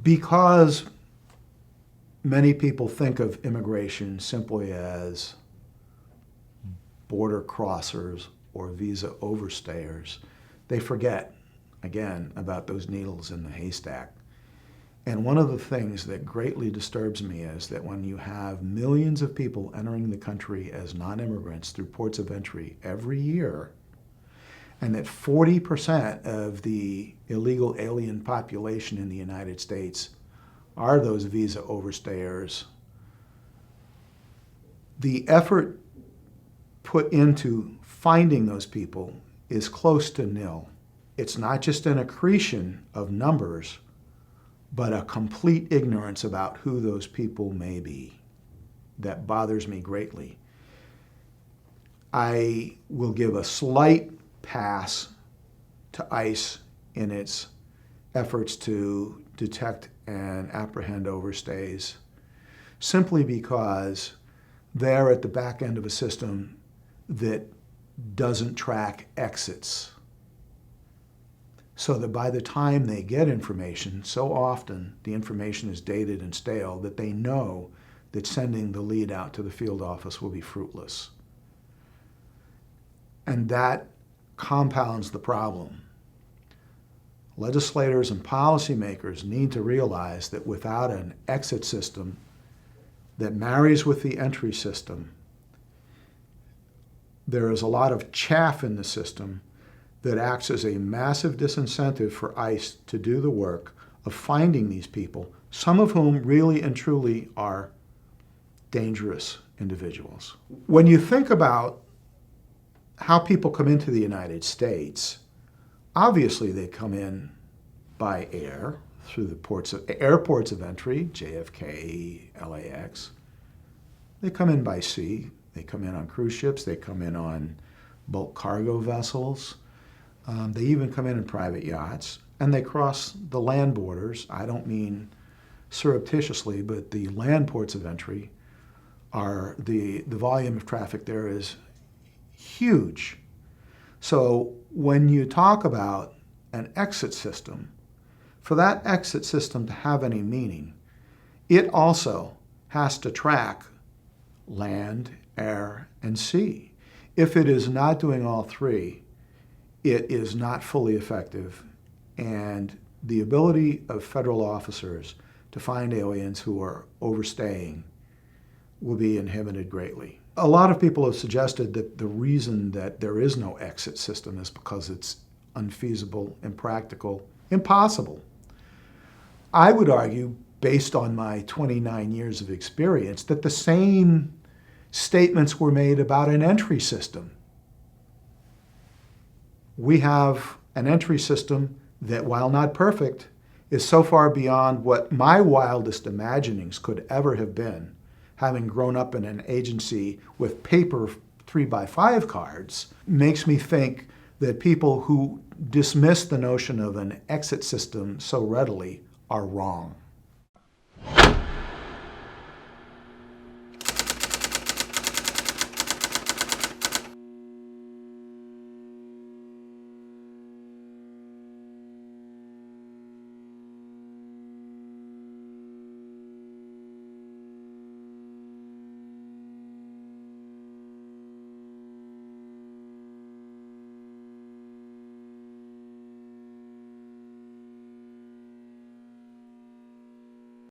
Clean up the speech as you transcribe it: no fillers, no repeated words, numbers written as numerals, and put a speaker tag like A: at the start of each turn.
A: Because many people think of immigration simply as border crossers or visa overstayers, they forget, again, about those needles in the haystack. And one of the things that greatly disturbs me is that when you have millions of people entering the country as non-immigrants through ports of entry every year, and that 40% of the illegal alien population in the United States are those visa overstayers, the effort put into finding those people is close to nil. It's not just an accretion of numbers, but a complete ignorance about who those people may be. That bothers me greatly. I will give a slight pass to ICE in its efforts to detect and apprehend overstays, simply because they're at the back end of a system that doesn't track exits. So that by the time they get information, so often the information is dated and stale that they know that sending the lead out to the field office will be fruitless. And that compounds the problem. Legislators and policymakers need to realize that without an exit system that marries with the entry system, there is a lot of chaff in the system that acts as a massive disincentive for ICE to do the work of finding these people, some of whom really and truly are dangerous individuals. When you think about how people come into the United States, obviously they come in by air through the airports of entry, JFK, LAX. They come in by sea. They come in on cruise ships. They come in on bulk cargo vessels. They even come in private yachts, and they cross the land borders. I don't mean surreptitiously, but the land ports of entry are, the volume of traffic there is huge. So when you talk about an exit system, for that exit system to have any meaning, it also has to track land, air, and sea. If it is not doing all three, it is not fully effective, and the ability of federal officers to find aliens who are overstaying will be inhibited greatly. A lot of people have suggested that the reason that there is no exit system is because it's unfeasible, impractical, impossible. I would argue, based on my 29 years of experience, that the same statements were made about an entry system. We have an entry system that, while not perfect, is so far beyond what my wildest imaginings could ever have been, having grown up in an agency with paper 3x5 cards, makes me think that people who dismiss the notion of an exit system so readily are wrong.